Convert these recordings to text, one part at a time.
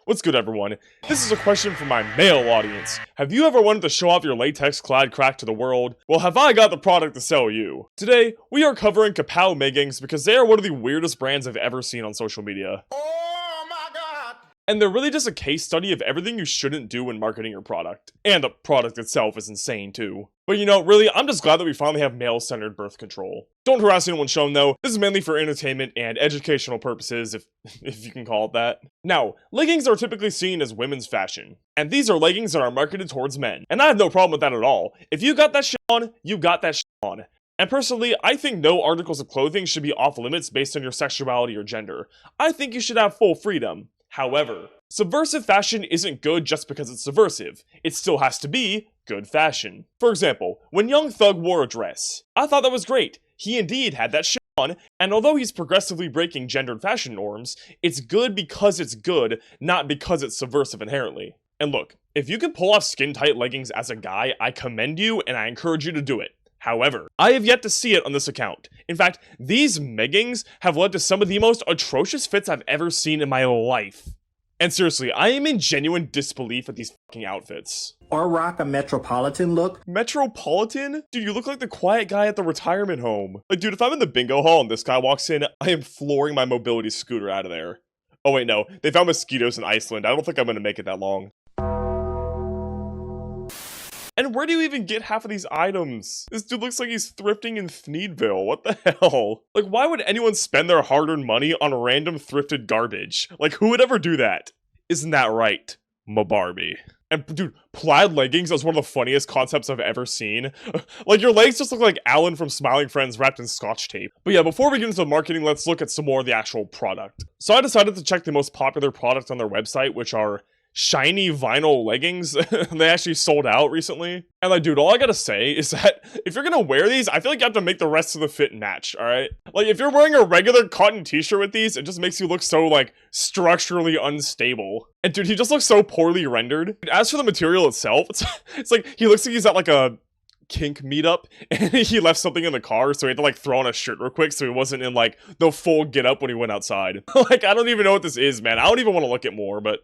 What's good, everyone? This is a question from my male audience. Have you ever wanted to show off your latex-clad crack to the world? Well, have I got the product to sell you? Today, we are covering Kapow Meggings because they are one of the weirdest brands I've ever seen on social media. Oh my god! And they're really just a case study of everything you shouldn't do when marketing your product. And the product itself is insane too. But you know, really, I'm just glad that we finally have male-centered birth control. Don't harass anyone shown though, this is mainly for entertainment and educational purposes, if you can call it that. Now, leggings are typically seen as women's fashion. And these are leggings that are marketed towards men. And I have no problem with that at all. If you got that shit on, you got that shit on. And personally, I think no articles of clothing should be off limits based on your sexuality or gender. I think you should have full freedom. However, subversive fashion isn't good just because it's subversive. It still has to be good fashion. For example, when Young Thug wore a dress, I thought that was great. He indeed had that shit on, and although he's progressively breaking gendered fashion norms, it's good because it's good, not because it's subversive inherently. And look, if you can pull off skin-tight leggings as a guy, I commend you and I encourage you to do it. However, I have yet to see it on this account. In fact, these Meggings have led to some of the most atrocious fits I've ever seen in my life. And seriously, I am in genuine disbelief at these fucking outfits. Or rock a Metropolitan look. Metropolitan? Dude, you look like the quiet guy at the retirement home. Like, dude, if I'm in the bingo hall and this guy walks in, I am flooring my mobility scooter out of there. Oh wait, no. They found mosquitoes in Iceland. I don't think I'm gonna make it that long. And where do you even get half of these items? This dude looks like he's thrifting in Thneedville. What the hell? Like, why would anyone spend their hard-earned money on random thrifted garbage? Like, who would ever do that? Isn't that right, my Barbie? And dude, plaid leggings is one of the funniest concepts I've ever seen. Like, your legs just look like Alan from Smiling Friends wrapped in scotch tape. But yeah, before we get into the marketing, let's look at some more of the actual product. So I decided to check the most popular products on their website, which are shiny vinyl leggings. They actually sold out recently. And like, dude, all I gotta say is that if you're gonna wear these, I feel like you have to make the rest of the fit match, alright? Like, if you're wearing a regular cotton t-shirt with these, it just makes you look so, like, structurally unstable. And dude, he just looks so poorly rendered. As for the material itself, it's like, he looks like he's at like a kink meetup and he left something in the car, so he had to like throw on a shirt real quick so he wasn't in like the full get up when he went outside. Like, I don't even know what this is, man. I don't even want to look at more, but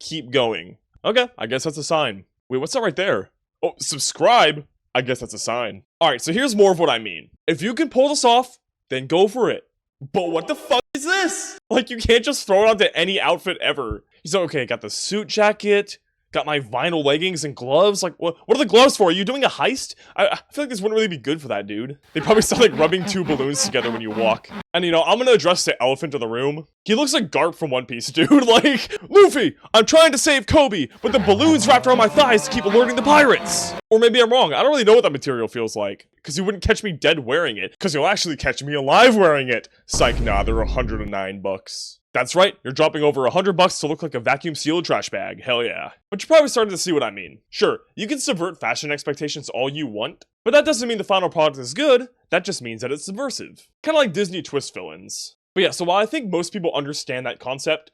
keep going. Okay, I guess that's a sign. Wait, what's that right there? Oh, subscribe? I guess that's a sign. Alright, so here's more of what I mean. If you can pull this off, then go for it. But what the fuck is this? Like, you can't just throw it onto any outfit ever. So, okay, got the suit jacket, got my vinyl leggings and gloves. Like, what are the gloves for? Are you doing a heist? I feel like this wouldn't really be good for that, dude. They probably sound like rubbing two balloons together when you walk. And, you know, I'm gonna address the elephant in the room. He looks like Garp from One Piece, dude. Like, Luffy, I'm trying to save Kobe, but the balloons wrapped around my thighs to keep alerting the pirates. Or maybe I'm wrong. I don't really know what that material feels like. Because you wouldn't catch me dead wearing it. Because you'll actually catch me alive wearing it. Psych, nah, they're $109. That's right, you're dropping over $100 to look like a vacuum-sealed trash bag. Hell yeah. But you're probably starting to see what I mean. Sure, you can subvert fashion expectations all you want, but that doesn't mean the final product is good, that just means that it's subversive. Kinda like Disney twist villains. But yeah, so while I think most people understand that concept,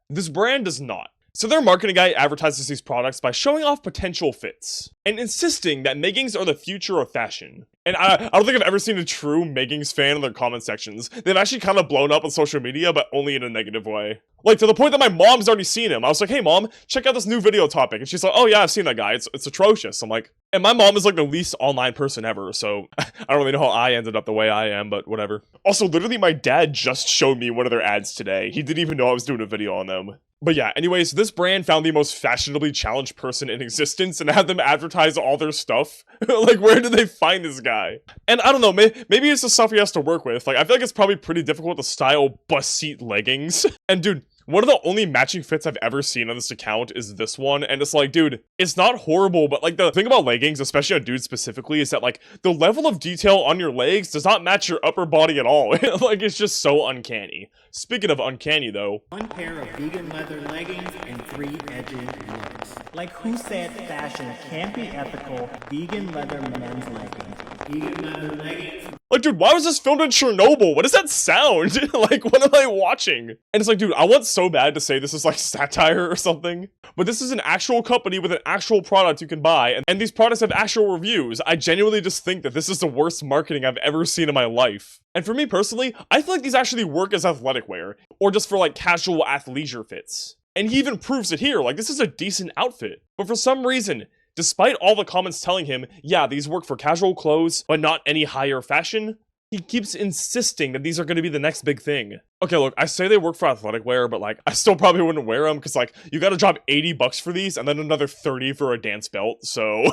this brand does not. So their marketing guy advertises these products by showing off potential fits, and insisting that Meggings are the future of fashion. And I don't think I've ever seen a true Meggings fan in their comment sections. They've actually kind of blown up on social media, but only in a negative way. Like, to the point that my mom's already seen him. I was like, hey mom, check out this new video topic. And she's like, oh yeah, I've seen that guy. It's atrocious. I'm like, and my mom is like the least online person ever, so I don't really know how I ended up the way I am, but whatever. Also, literally my dad just showed me one of their ads today. He didn't even know I was doing a video on them. But yeah, anyways, this brand found the most fashionably challenged person in existence and had them advertise all their stuff. Like, where did they find this guy? And I don't know, maybe it's the stuff he has to work with. Like, I feel like it's probably pretty difficult to style bust seat leggings. And dude, one of the only matching fits I've ever seen on this account is this one, and it's like, dude, it's not horrible, but like the thing about leggings, especially on dudes specifically, is that like the level of detail on your legs does not match your upper body at all. Like, it's just so uncanny. Speaking of uncanny though, One pair of vegan leather leggings and 3 edged legs. Like, who said fashion can't be ethical? Vegan leather men's leggings. Vegan leather leggings. like, dude, why was this filmed in Chernobyl? What does that sound? Like, what am I watching? And it's like, dude, I want so bad to say this is like satire or something, but this is an actual company with an actual product you can buy, and these products have actual reviews. I genuinely just think that this is the worst marketing I've ever seen in my life. And for me personally, I feel like these actually work as athletic wear, or just for like casual athleisure fits. And he even proves it here, like this is a decent outfit. But for some reason, despite all the comments telling him, yeah, these work for casual clothes, but not any higher fashion, he keeps insisting that these are going to be the next big thing. Okay, look, I say they work for athletic wear, but like, I still probably wouldn't wear them because like, you gotta drop $80 for these and then another 30 for a dance belt. So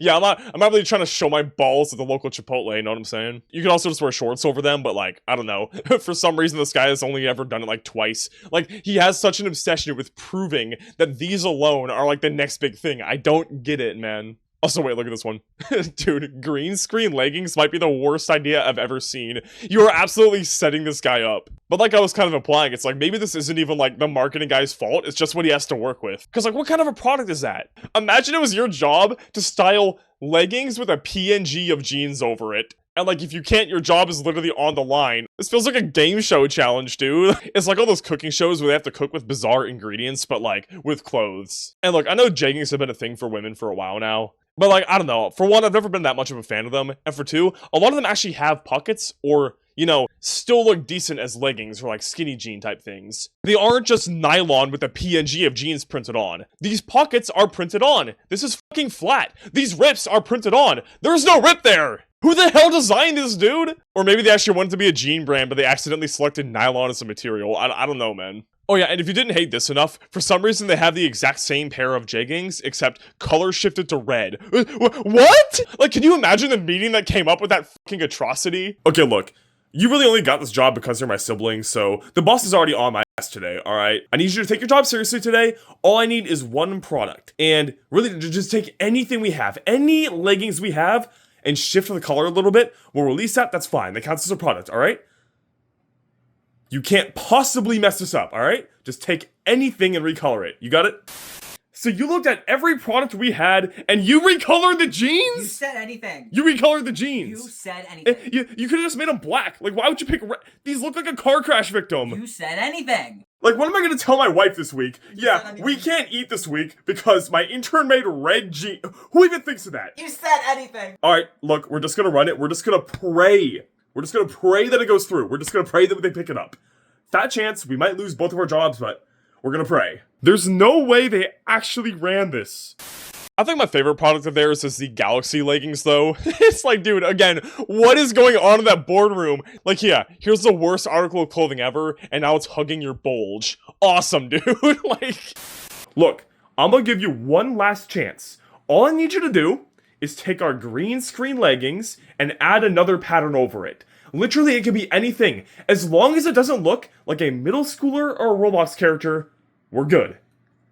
yeah, I'm not really trying to show my balls at the local Chipotle, you know what I'm saying? You can also just wear shorts over them, but like, I don't know. For some reason, this guy has only ever done it like twice. Like, he has such an obsession with proving that these alone are like the next big thing. I don't get it, man. Also, wait, look at this one. Dude, green screen leggings might be the worst idea I've ever seen. You are absolutely setting this guy up. But like I was kind of implying, it's like, maybe this isn't even like the marketing guy's fault, it's just what he has to work with. Because like, what kind of a product is that? Imagine it was your job to style leggings with a PNG of jeans over it. And like, if you can't, your job is literally on the line. This feels like a game show challenge, dude. It's like all those cooking shows where they have to cook with bizarre ingredients, but like, with clothes. And look, I know jeggings have been a thing for women for a while now. But like, I don't know. For one, I've never been that much of a fan of them. And for two, a lot of them actually have pockets or, you know, still look decent as leggings or like skinny jean type things. They aren't just nylon with a PNG of jeans printed on. These pockets are printed on. This is fucking flat. These rips are printed on. There's no rip there. Who the hell designed this, dude? Or maybe they actually wanted to be a jean brand, but they accidentally selected nylon as a material. I don't know, man. Oh yeah, and if you didn't hate this enough, for some reason they have the exact same pair of jeggings, except color shifted to red. What? Like, can you imagine the meeting that came up with that fucking atrocity? Okay, look, you really only got this job because they're my siblings, so the boss is already on my ass today, alright? I need you to take your job seriously today. All I need is one product, and really just take anything we have, any leggings we have, and shift the color a little bit. We'll release that, that's fine. That counts as a product, alright? You can't possibly mess this up, alright? Just take anything and recolor it. You got it? So you looked at every product we had, and you recolored the jeans? You said anything. You recolored the jeans. You said anything. You could have just made them black. Like, why would you pick red? These look like a car crash victim. You said anything. Like, what am I gonna tell my wife this week? Yeah, we can't eat this week because my intern made red jeans. Who even thinks of that? You said anything. Alright, look, we're just gonna run it. We're just gonna pray. We're just gonna pray that it goes through. We're just gonna pray that they pick it up. Fat chance, we might lose both of our jobs, but we're gonna pray. There's no way they actually ran this. I think my favorite product of theirs is the Galaxy leggings, though. It's like, dude, again, what is going on in that boardroom? Like, yeah, here's the worst article of clothing ever, and now it's hugging your bulge. Awesome, dude. Like, look, I'm gonna give you one last chance. All I need you to do is take our green screen leggings and add another pattern over it. Literally, it can be anything. As long as it doesn't look like a middle schooler or a Roblox character, we're good.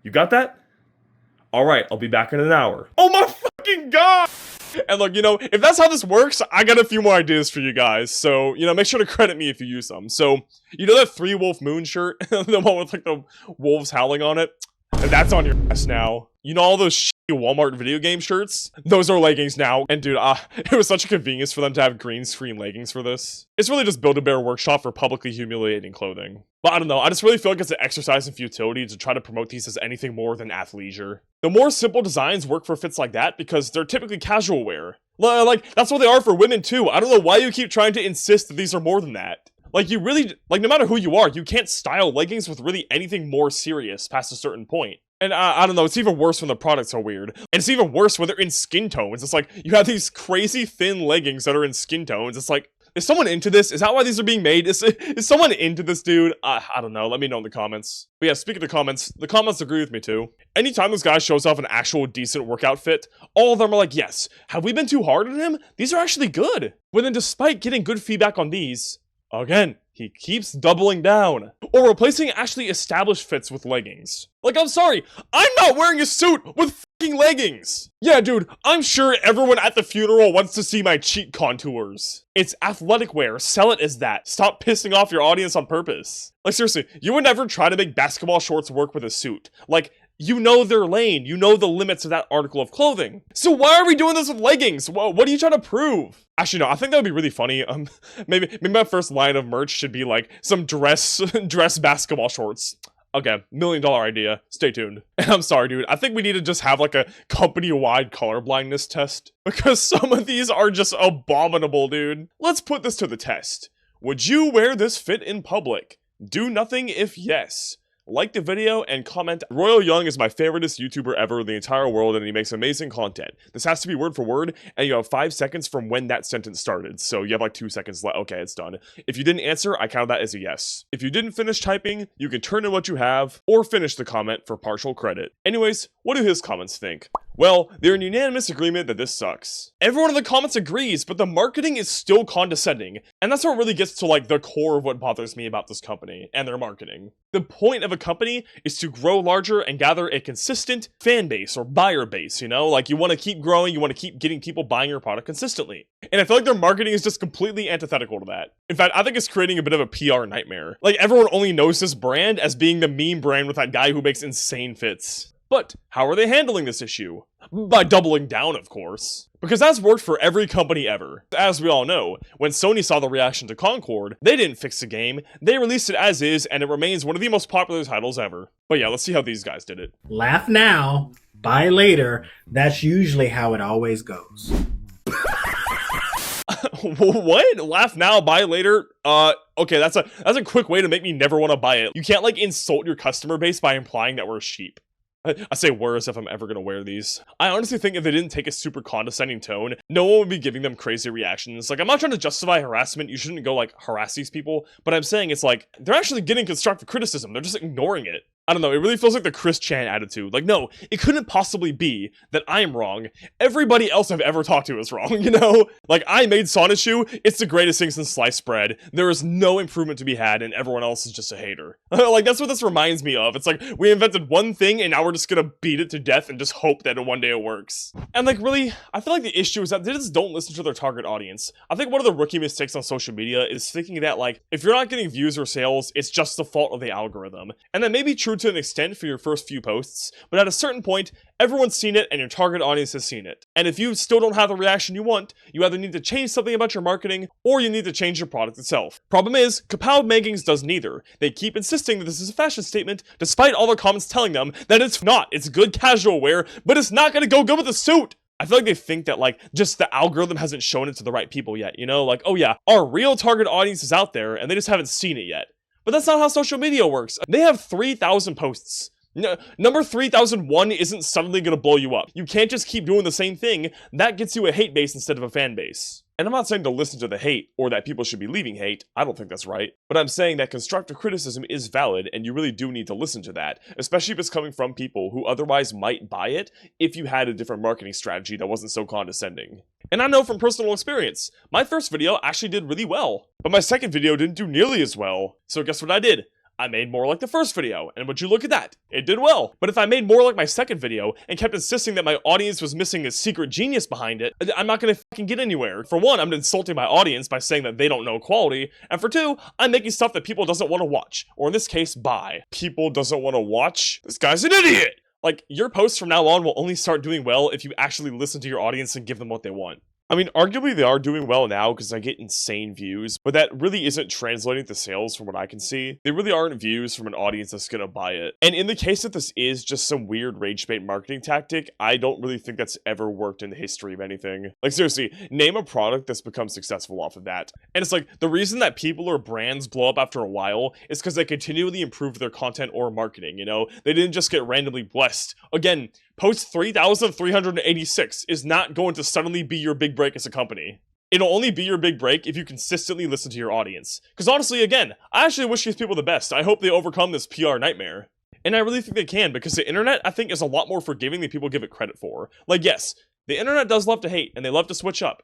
You got that? Alright, I'll be back in an hour. Oh my fucking god! And look, you know, if that's how this works, I got a few more ideas for you guys. So, you know, make sure to credit me if you use them. So, you know that 3-Wolf Moon shirt? The one with like the wolves howling on it? And that's on your ass now. You know all those shitty Walmart video game shirts? Those are leggings now. And dude, it was such a convenience for them to have green screen leggings for this. It's really just Build-A-Bear Workshop for publicly humiliating clothing. But I don't know, I just really feel like it's an exercise in futility to try to promote these as anything more than athleisure. The more simple designs work for fits like that because they're typically casual wear. Like, that's what they are for women too. I don't know why you keep trying to insist that these are more than that. Like, you really, like, no matter who you are, you can't style leggings with really anything more serious past a certain point. And I don't know, it's even worse when the products are weird. And it's even worse when they're in skin tones. It's like, you have these crazy thin leggings that are in skin tones. It's like, is someone into this? Is that why these are being made? Is someone into this, dude? I don't know, let me know in the comments. But yeah, speaking of the comments agree with me too. Anytime this guy shows off an actual decent workout fit, all of them are like, yes, have we been too hard on him? These are actually good. But then despite getting good feedback on these, again, he keeps doubling down. Or replacing actually established fits with leggings. Like, I'm sorry, I'm not wearing a suit with fucking leggings! Yeah, dude, I'm sure everyone at the funeral wants to see my cheek contours. It's athletic wear, sell it as that. Stop pissing off your audience on purpose. Like, seriously, you would never try to make basketball shorts work with a suit. Like, you know their lane, you know the limits of that article of clothing. So why are we doing this with leggings? What are you trying to prove? Actually, no, I think that would be really funny. Maybe my first line of merch should be like some dress basketball shorts. Okay, $1 million idea. Stay tuned. I'm sorry, dude. I think we need to just have like a company-wide color blindness test because some of these are just abominable, dude. Let's put this to the test. Would you wear this fit in public? Do nothing if yes. like the video, and comment, Royal Young is my favoriteest YouTuber ever in the entire world, and he makes amazing content. This has to be word for word, and you have 5 seconds from when that sentence started, so you have like 2 seconds left. Okay, it's done. If you didn't answer, I count that as a yes. If you didn't finish typing, you can turn in what you have, or finish the comment for partial credit. Anyways, what do his comments think? Well, they're in unanimous agreement that this sucks. Everyone in the comments agrees, but the marketing is still condescending, and that's what really gets to like the core of what bothers me about this company and their marketing. The point of a company is to grow larger and gather a consistent fan base or buyer base, you know? Like, you want to keep growing, you want to keep getting people buying your product consistently. And I feel like their marketing is just completely antithetical to that. In fact, I think it's creating a bit of a PR nightmare. Like, everyone only knows this brand as being the meme brand with that guy who makes insane fits. But how are they handling this issue? By doubling down, of course. Because that's worked for every company ever. As we all know, when Sony saw the reaction to Concord, they didn't fix the game, they released it as is, and it remains one of the most popular titles ever. But yeah, let's see how these guys did it. Laugh now, buy later. That's usually how it always goes. What? Laugh now, buy later? Okay, that's a quick way to make me never want to buy it. You can't like insult your customer base by implying that we're sheep. I say we're as if I'm ever gonna wear these. I honestly think if they didn't take a super condescending tone, no one would be giving them crazy reactions. Like, I'm not trying to justify harassment, you shouldn't go like harass these people, but I'm saying it's like, they're actually getting constructive criticism, they're just ignoring it. I don't know, it really feels like the Chris Chan attitude. Like, no, it couldn't possibly be that I'm wrong. Everybody else I've ever talked to is wrong, you know? Like, I made Sonichu, it's the greatest thing since sliced bread. There is no improvement to be had, and everyone else is just a hater. Like, that's what this reminds me of. It's like, we invented one thing, and now we're just gonna beat it to death and just hope that one day it works. And like, really, I feel like the issue is that they just don't listen to their target audience. I think one of the rookie mistakes on social media is thinking that, like, if you're not getting views or sales, it's just the fault of the algorithm. And that may be true to an extent for your first few posts, but at a certain point, everyone's seen it and your target audience has seen it. And if you still don't have the reaction you want, you either need to change something about your marketing, or you need to change your product itself. Problem is, Kapow Meggings does neither. They keep insisting that this is a fashion statement, despite all the comments telling them that it's not. It's good casual wear, but it's not gonna go good with a suit. I feel like they think that, like, just the algorithm hasn't shown it to the right people yet, you know? Like, oh yeah, our real target audience is out there, and they just haven't seen it yet. But that's not how social media works. They have 3,000 posts. Number 3001 isn't suddenly gonna blow you up. You can't just keep doing the same thing. That gets you a hate base instead of a fan base. And I'm not saying to listen to the hate, or that people should be leaving hate. I don't think that's right. But I'm saying that constructive criticism is valid, and you really do need to listen to that, especially if it's coming from people who otherwise might buy it if you had a different marketing strategy that wasn't so condescending. And I know from personal experience, my first video actually did really well, but my second video didn't do nearly as well. So guess what I did? I made more like the first video, and would you look at that, it did well. But if I made more like my second video, and kept insisting that my audience was missing a secret genius behind it, I'm not gonna fucking get anywhere. For one, I'm insulting my audience by saying that they don't know quality, and for two, I'm making stuff that people doesn't want to watch, or in this case, buy. People doesn't want to watch? This guy's an idiot! Like, your posts from now on will only start doing well if you actually listen to your audience and give them what they want. I mean, arguably they are doing well now because I get insane views, but that really isn't translating to sales from what I can see. They really aren't views from an audience that's gonna buy it. And in the case that this is just some weird rage bait marketing tactic, I don't really think that's ever worked in the history of anything. Like, seriously, name a product that's become successful off of that. And it's like, the reason that people or brands blow up after a while is because they continually improve their content or marketing, you know? They didn't just get randomly blessed. Again, post 3,386 is not going to suddenly be your big break as a company. It'll only be your big break if you consistently listen to your audience. Because honestly, again, I actually wish these people the best. I hope they overcome this PR nightmare. And I really think they can, because the internet, I think, is a lot more forgiving than people give it credit for. Like, yes, the internet does love to hate, and they love to switch up.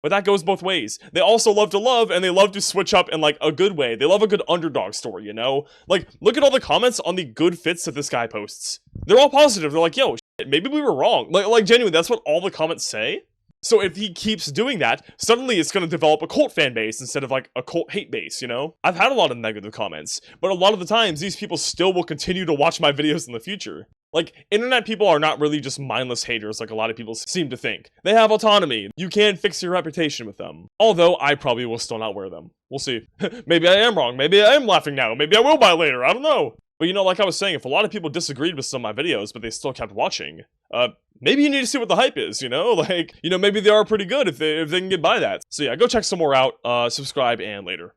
But that goes both ways. They also love to love, and they love to switch up in, like, a good way. They love a good underdog story, you know? Like, look at all the comments on the good fits that this guy posts. They're all positive. They're like, yo, shit, maybe we were wrong. Like genuinely, that's what all the comments say. So if he keeps doing that, suddenly it's going to develop a cult fan base instead of, like, a cult hate base, you know? I've had a lot of negative comments, but a lot of the times, these people still will continue to watch my videos in the future. Like, internet people are not really just mindless haters like a lot of people seem to think. They have autonomy. You can fix your reputation with them. Although, I probably will still not wear them. We'll see. Maybe I am wrong. Maybe I am laughing now. Maybe I will buy later. I don't know. But you know, like I was saying, if a lot of people disagreed with some of my videos, but they still kept watching, maybe you need to see what the hype is, you know? Like, you know, maybe they are pretty good if they can get by that. So yeah, go check some more out, subscribe, and later.